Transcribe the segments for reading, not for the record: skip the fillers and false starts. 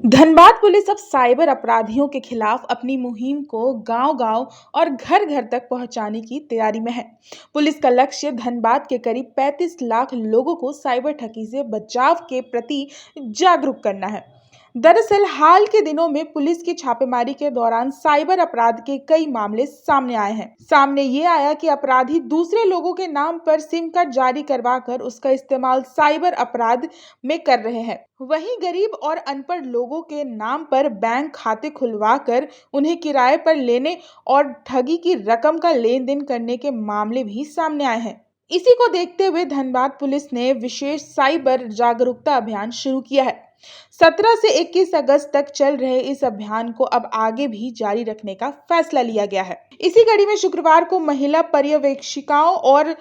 Dhanbad police अब cyber अपराधियों के खिलाफ अपनी मुहिम को गांव-गांव और घर-घर तक पहुंचाने की तैयारी में है। पुलिस का लक्ष्य धनबाद के करीब 35 लाख लोगों को साइबर ठगी से बचाव के प्रति जागरूक करना है। दरअसल हाल के दिनों में पुलिस की छापेमारी के दौरान साइबर अपराध के कई मामले सामने आए हैं। सामने ये आया कि अपराधी दूसरे लोगों के नाम पर सिम कार्ड जारी करवाकर उसका इस्तेमाल साइबर अपराध में कर रहे हैं। वहीं गरीब और अनपढ़ लोगों के नाम पर बैंक खाते खुलवाकर उन्हें किराए पर लेने और ठगी की रकम का लेन देन करने के मामले भी सामने आए हैं। इसी को देखते हुए धनबाद पुलिस ने विशेष साइबर जागरूकता अभियान शुरू किया है। 17 से 21 अगस्त तक चल रहे इस अभियान को अब आगे भी जारी रखने का फैसला लिया गया है। इसी कड़ी में शुक्रवार को महिला पर्यवेक्षिकाओं और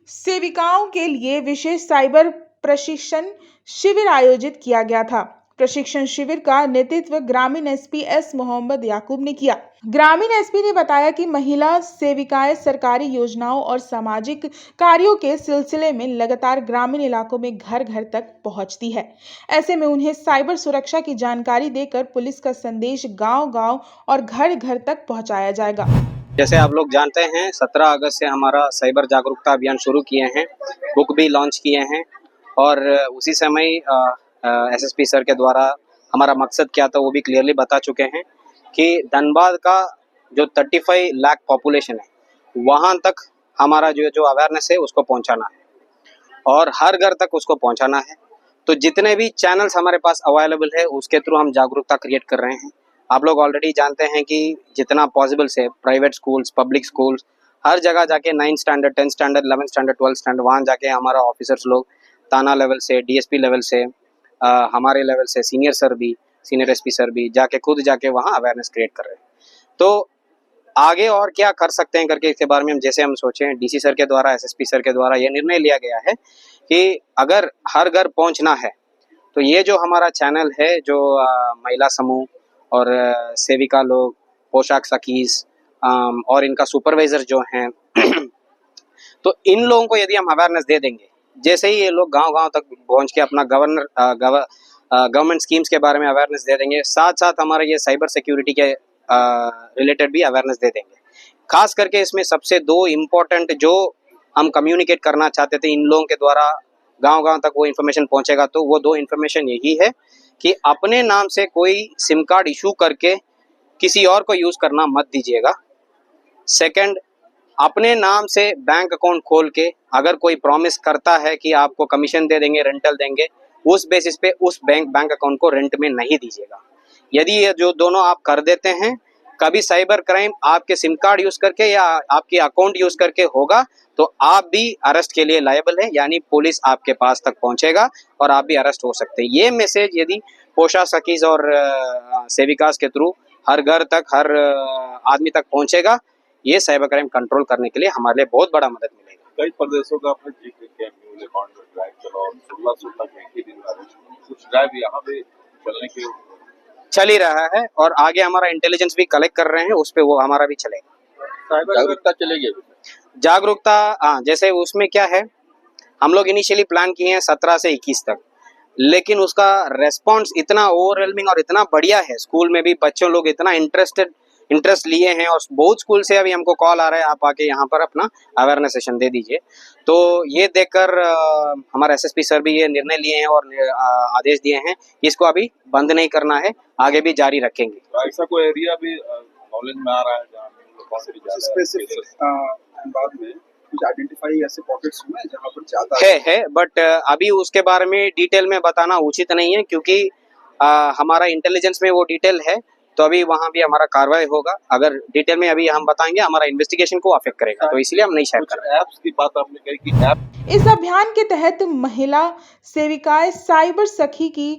सेविकाओं के लिए विशेष साइबर प्रशिक्षण शिविर आयोजित किया गया था। प्रशिक्षण शिविर का नेतृत्व ग्रामीण एसपी एस मोहम्मद याकूब ने किया। ग्रामीण एसपी ने बताया कि महिला सेविकाएं सरकारी योजनाओं और सामाजिक कार्यों के सिलसिले में लगातार ग्रामीण इलाकों में घर घर तक पहुंचती है। ऐसे में उन्हें साइबर सुरक्षा की जानकारी देकर पुलिस का संदेश गांव-गांव और घर घर तक पहुंचाया जाएगा। जैसे आप लोग जानते हैं 17 अगस्त से हमारा साइबर जागरूकता अभियान शुरू किए हैं, बुक भी लॉन्च किए हैं और उसी समय एसएसपी सर के द्वारा हमारा मकसद क्या था वो भी क्लियरली बता चुके हैं कि धनबाद का जो 35 लाख पॉपुलेशन है वहाँ तक हमारा जो अवेयरनेस है उसको पहुँचाना है और हर घर तक उसको पहुँचाना है। तो जितने भी चैनल्स हमारे पास अवेलेबल है उसके थ्रू हम जागरूकता क्रिएट कर रहे हैं। आप लोग ऑलरेडी जानते हैं कि जितना पॉसिबल से प्राइवेट स्कूल्स, पब्लिक स्कूल्स, हर जगह जाके 9th standard, 10th standard, 11th standard, 12th standard वहाँ जाके हमारा ऑफिसर्स लोग थाना लेवल से, डीएसपी लेवल से, हमारे लेवल से सीनियर एसपी सर भी जाके खुद जाके वहाँ अवेयरनेस क्रिएट कर रहे हैं। तो आगे और क्या कर सकते हैं करके इसके बारे में हम सोचें, डीसी सर के द्वारा, एसएसपी सर के द्वारा ये निर्णय लिया गया है कि अगर हर घर पहुँचना है तो ये जो हमारा चैनल है जो महिला समूह और सेविका लोग, पोशाक सखीज और इनका सुपरवाइजर जो हैं तो इन लोगों को यदि हम अवेयरनेस दे देंगे, जैसे ही ये लोग गांव-गांव तक पहुंच के अपना गवर्नमेंट स्कीम्स के बारे में अवेयरनेस दे देंगे, साथ साथ हमारे ये साइबर सिक्योरिटी के रिलेटेड भी अवेयरनेस दे देंगे। खास करके इसमें सबसे 2 इम्पोर्टेंट जो हम कम्युनिकेट करना चाहते थे इन लोगों के द्वारा गांव-गांव तक वो इन्फॉर्मेशन पहुंचेगा, तो वो 2 इन्फॉर्मेशन यही है कि अपने नाम से कोई सिम कार्ड इशू करके किसी और को यूज करना मत दीजिएगा। सेकंड, अपने नाम से बैंक अकाउंट खोल के अगर कोई प्रॉमिस करता है कि आपको कमीशन दे देंगे, रेंटल देंगे, उस बेसिस पे उस बैंक अकाउंट को रेंट में नहीं दीजिएगा। यदि ये जो दोनों आप कर देते हैं, कभी साइबर क्राइम आपके सिम कार्ड यूज करके या आपके अकाउंट यूज करके होगा तो आप भी अरेस्ट के लिए लायबल है, यानी पुलिस आपके पास तक पहुंचेगा और आप भी अरेस्ट हो सकते हैं। ये मैसेज यदि पोशाक सखीज और सेविकास के थ्रू हर घर तक, हर आदमी तक पहुंचेगा, ये साइबर क्राइम कंट्रोल करने के लिए हमारे लिए बहुत बड़ा मदद मिलेगा। कई प्रदेशों का आपने जिक्र किया, न्यूज अकाउंट में ड्राइव चला और 1600 तक एक ही दिन कुछ ड्राइव यहाँ पे चलने के चल ही रहा है और आगे हमारा इंटेलिजेंस भी कलेक्ट कर रहे हैं, उस पे वो हमारा भी चलेगा। साइबर जागरूकता चलेगी जागरूकता, हाँ, जैसे उसमें क्या है, हम लोग इनिशियली प्लान किए हैं 17 से 21 तक, लेकिन उसका रेस्पॉन्स इतना ओवरवेलमिंग और इतना बढ़िया है, स्कूल में भी बच्चों लोग इतना इंटरेस्ट लिए हैं और बहुत स्कूल से अभी हमको कॉल आ रहा है आप आके यहाँ पर अपना अवेयरनेस सेशन दे दीजिए। तो ये देखकर हमारे एसएसपी सर भी ये निर्णय लिए हैं और आदेश दिए हैं कि इसको अभी बंद नहीं करना है, आगे भी जारी रखेंगे। तो ऐसा कोई एरिया भी नॉलेज में आ रहा है जहाँ बाद में कुछ आइडेंटिफाई ऐसे पॉकेट्स हुए हैं जहाँ पर ज्यादा है बट अभी उसके बारे में डिटेल में बताना उचित नहीं है क्योंकि हमारा इंटेलिजेंस में वो डिटेल है, तो अभी वहाँ भी हमारा कार्रवाई होगा। अगर डिटेल में अभी हम बताएंगे हमारा इन्वेस्टिगेशन को अफेक्ट करेगा, तो इसलिए हम नहीं शेयर कर रहे हैं। ऐप्स की बात आपने कही कि ऐप इस अभियान के तहत महिला सेविकाएं साइबर सखी की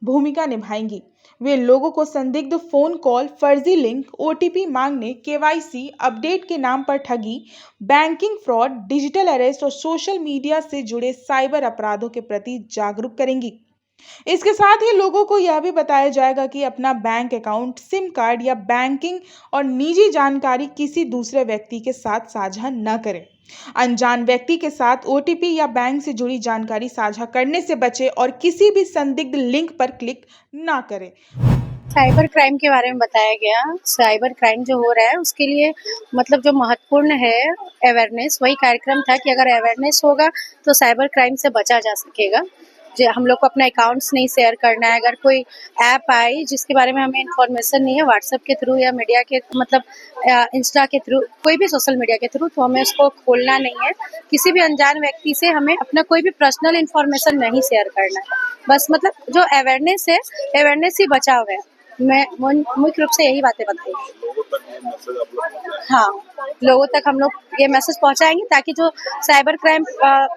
भूमिका निभाएंगी। वे लोगों को संदिग्ध फोन कॉल, फर्जी लिंक, ओटीपी मांगने, केवाईसी अपडेट के नाम पर ठगी, बैंकिंग फ्रॉड, डिजिटल अरेस्ट और सोशल मीडिया से जुड़े साइबर अपराधों के प्रति जागरूक करेंगी। इसके साथ ही लोगों को यह भी बताया जाएगा कि अपना बैंक अकाउंट, सिम कार्ड या बैंकिंग और निजी जानकारी किसी दूसरे व्यक्ति के साथ साझा न करें। अनजान व्यक्ति के साथ ओटीपी या बैंक से जुड़ी जानकारी साझा करने से बचें और किसी भी संदिग्ध लिंक पर क्लिक ना करें। साइबर क्राइम के बारे में बताया गया। साइबर क्राइम जो हो रहा है उसके लिए मतलब जो महत्वपूर्ण है अवेयरनेस, वही कार्यक्रम था कि अगर अवेयरनेस होगा तो साइबर क्राइम से बचा जा सकेगा। जो हम लोग को अपना अकाउंट्स नहीं शेयर करना है। अगर कोई ऐप आई जिसके बारे में हमें इन्फॉर्मेशन नहीं है व्हाट्सएप के थ्रू या मीडिया के मतलब इंस्टा के थ्रू, कोई भी सोशल मीडिया के थ्रू, तो हमें उसको खोलना नहीं है। किसी भी अनजान व्यक्ति से हमें अपना कोई भी पर्सनल इन्फॉर्मेशन नहीं शेयर करना है। बस मतलब जो अवेयरनेस है, अवेयरनेस ही बचाव है। मैं मुख्य रूप से यही बातें बताई। लोगों तक ये मैसेज आप लोग पहुंचाएं। हाँ, लोगों तक हम लोग ये मैसेज पहुंचाएंगे ताकि जो साइबर क्राइम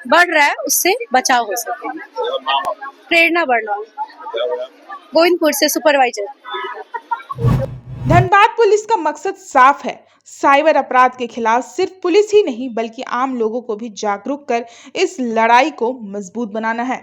बढ़ रहा है उससे बचाव हो सके। मेरा नाम आपका प्रेरणा बर्नौल, क्या हुआ? गोविंदपुर से सुपरवाइजर। धनबाद पुलिस का मकसद साफ है, साइबर अपराध के खिलाफ सिर्फ पुलिस ही नहीं बल्कि आम लोगों को भी जागरूक कर इस लड़ाई को मजबूत बनाना है।